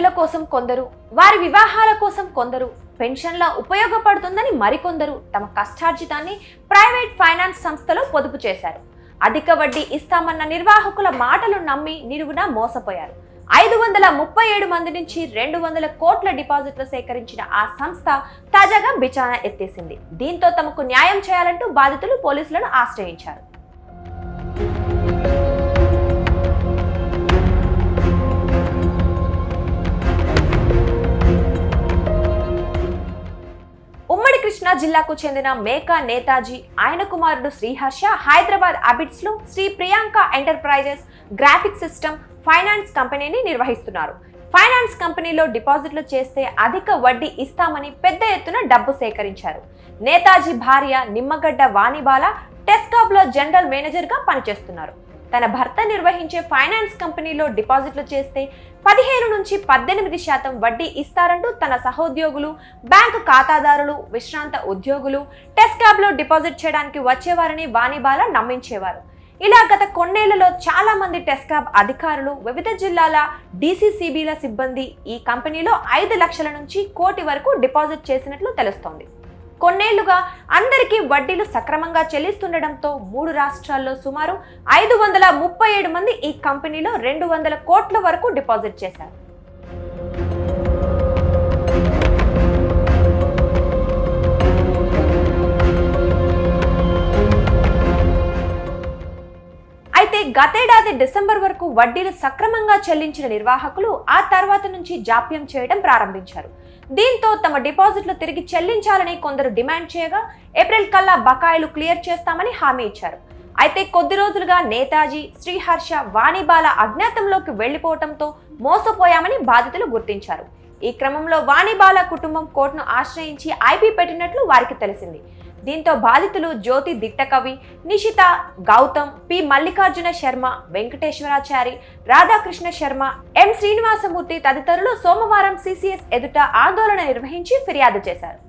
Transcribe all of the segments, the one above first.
చదువుల కోసం కొందరు, వారి వివాహాల కోసం కొందరు, పెన్షన్ల ఉపయోగపడుతుందని మరికొందరు తమ కష్టార్జితాన్ని ప్రైవేట్ ఫైనాన్స్ సంస్థలో పొదుపు చేశారు. అధిక వడ్డీ ఇస్తామన్న నిర్వాహకుల మాటలు నమ్మి నిలువున మోసపోయారు. 537 మంది నుంచి 200 కోట్ల డిపాజిట్లు సేకరించిన ఆ సంస్థ తాజాగా విచారణ ఎత్తేసింది. దీంతో తమకు న్యాయం చేయాలంటూ బాధితులు పోలీసులను ఆశ్రయించారు. ఉమ్మడి కృష్ణా జిల్లాకు చెందిన మేకా నేతాజీ, ఆయన కుమారుడు శ్రీహర్ష హైదరాబాద్ అబిడ్స్ లో Sri Priyanka enterprises graphic system finance కంపెనీని నిర్వహిస్తున్నారు. ఫైనాన్స్ కంపెనీలో డిపాజిట్లు చేస్తే అధిక వడ్డీ ఇస్తామని పెద్ద ఎత్తున డబ్బు సేకరించారు. నేతాజీ భార్య నిమ్మగడ్డ వాణిబాల టెస్కాబ్ లో జనరల్ మేనేజర్ గా పనిచేస్తున్నారు. తన భర్త నిర్వహించే ఫైనాన్స్ కంపెనీలో డిపాజిట్లు చేస్తే 15 నుంచి 18% వడ్డీ ఇస్తారంటూ తన సహోద్యోగులు, బ్యాంకు ఖాతాదారులు, విశ్రాంత ఉద్యోగులు టెస్కాబ్ లో డిపాజిట్ చేయడానికి వచ్చేవారని వాణిబాల నమ్మించేవారు. ఇలా గత కొన్నేళ్లలో చాలా మంది టెస్కాబ్ అధికారులు, వివిధ జిల్లాల డీసీసీబీల సిబ్బంది ఈ కంపెనీలో 5 లక్షల నుంచి 1 కోటి వరకు డిపాజిట్ చేసినట్లు తెలుస్తోంది. కొన్నేళ్లుగా అందరికీ వడ్డీలు సక్రమంగా చెల్లిస్తుండటంతో 3 రాష్ట్రాల్లో సుమారు 537 మంది ఈ కంపెనీలో 200 కోట్ల వరకు డిపాజిట్ చేశారు. అయితే గతేడాది డిసెంబర్ వరకు వడ్డీలు సక్రమంగా చెల్లించిన నిర్వాహకులు ఆ తర్వాత నుంచి జాప్యం చేయడం ప్రారంభించారు. దీంతో తమ డిపాజిట్లు తిరిగి చెల్లించాలని కొందరు డిమాండ్ చేయగా ఏప్రిల్ కల్లా బకాయిలు క్లియర్ చేస్తామని హామీ ఇచ్చారు. అయితే కొద్ది రోజులుగా నేతాజీ, శ్రీహర్ష, వాణిబాల అజ్ఞాతంలోకి వెళ్లిపోవడంతో మోసపోయామని బాధితులు గుర్తించారు. ఈ క్రమంలో వాణిబాల కుటుంబం కోర్టును ఆశ్రయించి ఐపీ పెట్టినట్లు వారికి తెలిసింది. దీంతో బాధితులు జ్యోతి దిట్టకవి, నిషిత, గౌతమ్, పి మల్లికార్జున శర్మ, వెంకటేశ్వరాచారి, రాధాకృష్ణ శర్మ, ఎం శ్రీనివాసమూర్తి తదితరులు సోమవారం సిసిఎస్ ఎదుట ఆందోళన నిర్వహించి ఫిర్యాదు చేశారు.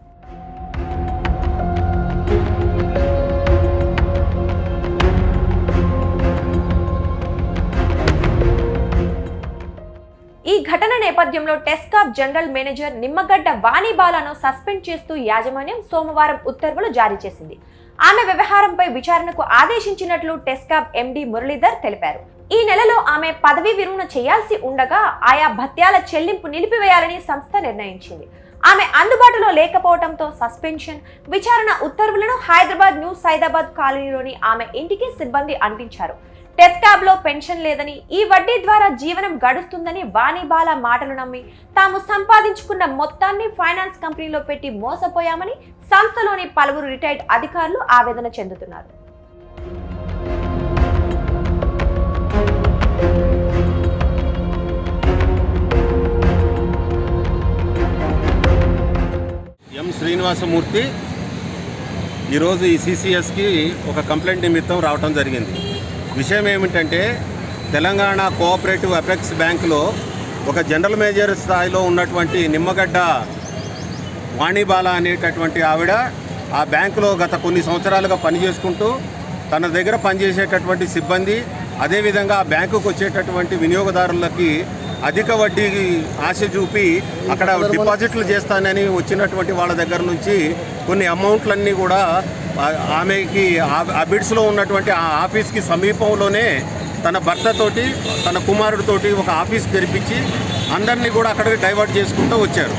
ఈ ఘటన నేపథ్యంలో టెస్కాబ్ జనరల్ మేనేజర్ నిమ్మగడ్డ వాణిబాలను సస్పెండ్ చేస్తూ యాజమాన్యం సోమవారం ఉత్తర్వులు జారీ చేసింది. ఆమె వ్యవహారంపై విచారణకు ఆదేశించినట్లు టెస్కాబ్ ఎండీ మురళీధర్ తెలిపారు. ఈ నెలలో ఆమె పదవీ విరమణ చేయాల్సి ఉండగా ఆయా భత్యాల చెల్లింపు నిలిపివేయాలని సంస్థ నిర్ణయించింది. ఆమె అందుబాటులో లేకపోవడంతో సస్పెన్షన్, విచారణ ఉత్తర్వులను హైదరాబాద్ న్యూ సైదాబాద్ కాలనీలోని ఆమె ఇంటికి సిబ్బంది అంటించారు. టెస్కాబ్ లో పెన్షన్ లేదని, ఈ వడ్డీ ద్వారా జీవనం గడుస్తుందని వాణిబాల మాటలు నమ్మి తాము సంపాదించుకున్న మొత్తాన్ని ఫైనాన్స్ కంపెనీలో పెట్టి మోసపోయామని సంస్థలోని పలువురు రిటైర్డ్ అధికారులు ఆవేదన చెందుతున్నారు. ఎం శ్రీనివాసమూర్తి ఈరోజు ఈ సిసిఎస్కి ఒక కంప్లైంట్ నిమిత్తం రావటం జరిగింది. విషయం ఏమిటంటే, తెలంగాణ కోఆపరేటివ్ అపెక్స్ బ్యాంకులో ఒక జనరల్ మేనేజర్ స్థాయిలో ఉన్నటువంటి నిమ్మగడ్డ వాణిబాల అనేటటువంటి ఆవిడ ఆ బ్యాంకులో గత కొన్ని సంవత్సరాలుగా పనిచేసుకుంటూ తన దగ్గర పనిచేసేటటువంటి సిబ్బంది, అదేవిధంగా ఆ బ్యాంకుకు వచ్చేటటువంటి వినియోగదారులకి అధిక వడ్డీ ఆశ చూపి అక్కడ డిపాజిట్లు చేస్తానని వచ్చినటువంటి వాళ్ళ దగ్గర నుంచి కొన్ని అమౌంట్లన్నీ కూడా ఆమెకి అబిడ్స్లో ఉన్నటువంటి ఆ ఆఫీస్కి సమీపంలోనే తన భర్తతోటి, తన కుమారుడితోటి ఒక ఆఫీస్ తెరిపించి అందరినీ కూడా అక్కడికి డైవర్ట్ చేసుకుంటూ వచ్చారు.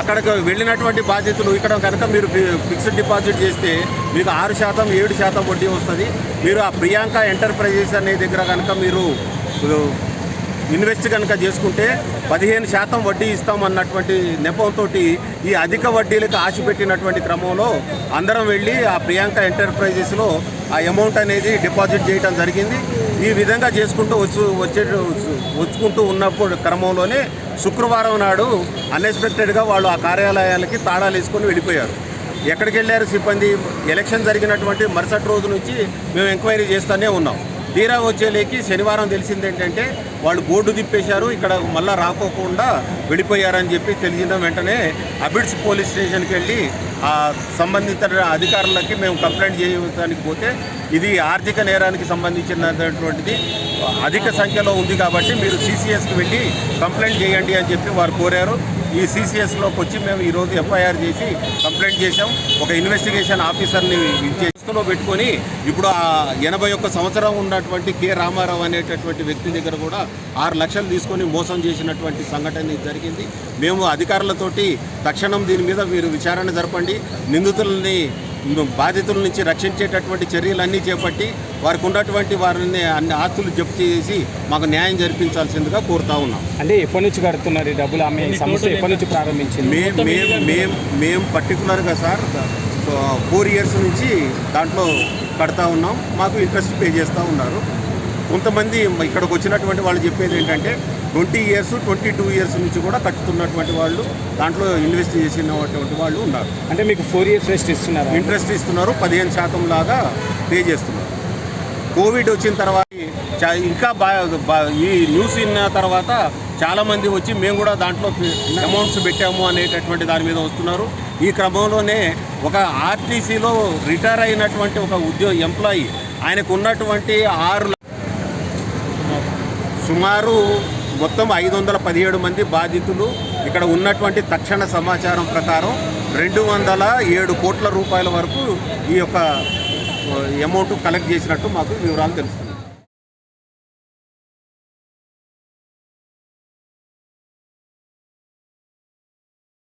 అక్కడికి వెళ్ళినటువంటి బాధ్యతలు, ఇక్కడ కనుక మీరు ఫిక్స్డ్ డిపాజిట్ చేస్తే మీకు 6%, 7% వడ్డీ వస్తుంది. మీరు ఆ ప్రియాంక ఎంటర్ప్రైజెస్ అనే దగ్గర కనుక మీరు ఇన్వెస్ట్ కనుక చేసుకుంటే 15% వడ్డీ ఇస్తామన్నటువంటి నెపంతో ఈ అధిక వడ్డీలకు ఆశ పెట్టినటువంటి క్రమంలో అందరం వెళ్ళి ఆ ప్రియాంక ఎంటర్ప్రైజెస్లో ఆ అమౌంట్ అనేది డిపాజిట్ చేయడం జరిగింది. ఈ విధంగా చేసుకుంటూ వచ్చుకుంటూ ఉన్నప్పుడు క్రమంలోనే శుక్రవారం నాడు అన్ఎక్స్పెక్టెడ్గా వాళ్ళు ఆ కార్యాలయాలకి తాళాలు వేసుకొని వెళ్ళిపోయారు. ఎక్కడికి వెళ్ళారు సిబ్బంది? ఎలక్షన్ జరిగినటువంటి మరుసటి రోజు నుంచి మేము ఎంక్వైరీ చేస్తూనే ఉన్నాం. తీరా వచ్చేలేకి శనివారం తెలిసింది ఏంటంటే వాళ్ళు బోర్డు తిప్పేశారు, ఇక్కడ మళ్ళీ రాకోకుండా వెళ్ళిపోయారని చెప్పి తెలిసిన వెంటనే అబిడ్స్ పోలీస్ స్టేషన్కి వెళ్ళి ఆ సంబంధిత అధికారులకి మేము కంప్లైంట్ చేయడానికి పోతే ఇది ఆర్థిక నేరానికి సంబంధించినటువంటిది అధిక సంఖ్యలో ఉంది కాబట్టి మీరు సిసిఎస్కి వెళ్ళి కంప్లైంట్ చేయండి అని చెప్పి వారు కోరారు. ఈ సిసిఎస్లోకి వచ్చి మేము ఈరోజు ఎఫ్ఐఆర్ చేసి కంప్లైంట్ చేశాం. ఒక ఇన్వెస్టిగేషన్ ఆఫీసర్ని చేస్తులో పెట్టుకొని ఇప్పుడు ఆ 81 సంవత్సరం ఉన్నటువంటి కె రామారావు అనేటటువంటి వ్యక్తి దగ్గర కూడా 6 లక్షలు తీసుకొని మోసం చేసినటువంటి సంఘటన జరిగింది. మేము అధికారులతోటి తక్షణం దీని మీద మీరు విచారణ జరపండి, నిందితులని బాధితుల నుంచి రక్షించేటటువంటి చర్యలన్నీ చేపట్టి వారికి ఉన్నటువంటి వారిని అన్ని ఆస్తులు జప్తు చేసి మాకు న్యాయం జరిపించాల్సిందిగా కోరుతా ఉన్నాం. అంటే ఎప్పటి నుంచి కడుతున్నారు ఈ డబ్బులు? ఆమె సంస్థ ఎప్పటి నుంచి ప్రారంభించింది? మేము పర్టికులర్గా సార్ 4 ఇయర్స్ నుంచి దాంట్లో కడతా ఉన్నాం. మాకు ఇంట్రెస్ట్ పే చేస్తూ ఉన్నారు. కొంతమంది ఇక్కడికి వచ్చినటువంటి వాళ్ళు చెప్పేది ఏంటంటే 20 ఇయర్స్ 22 ఇయర్స్ నుంచి కూడా కట్టుతున్నటువంటి వాళ్ళు దాంట్లో ఇన్వెస్ట్ చేసినటువంటి వాళ్ళు ఉన్నారు. అంటే మీకు 4 ఇయర్స్ ఇంట్రెస్ట్ ఇస్తున్నారు, 15% లాగా పే చేస్తున్నారు. కోవిడ్ వచ్చిన తర్వాత ఇంకా ఈ న్యూస్ విన్న తర్వాత చాలామంది వచ్చి మేము కూడా దాంట్లో అమౌంట్స్ పెట్టాము అనేటటువంటి దాని మీద వస్తున్నారు. ఈ క్రమంలోనే ఒక ఆర్టీసీలో రిటైర్ అయినటువంటి ఒక ఎంప్లాయీ ఆయనకు ఉన్నటువంటి సుమారు మొత్తం 517 మంది బాధితులు. ఇక్కడ ఉన్నటువంటి తక్షణ సమాచారం ప్రకారం 207 కోట్ల రూపాయల వరకు ఈ యొక్క అమౌంట్ కలెక్ట్ చేసినట్టు మాకు వివరాలు తెలుస్తుంది.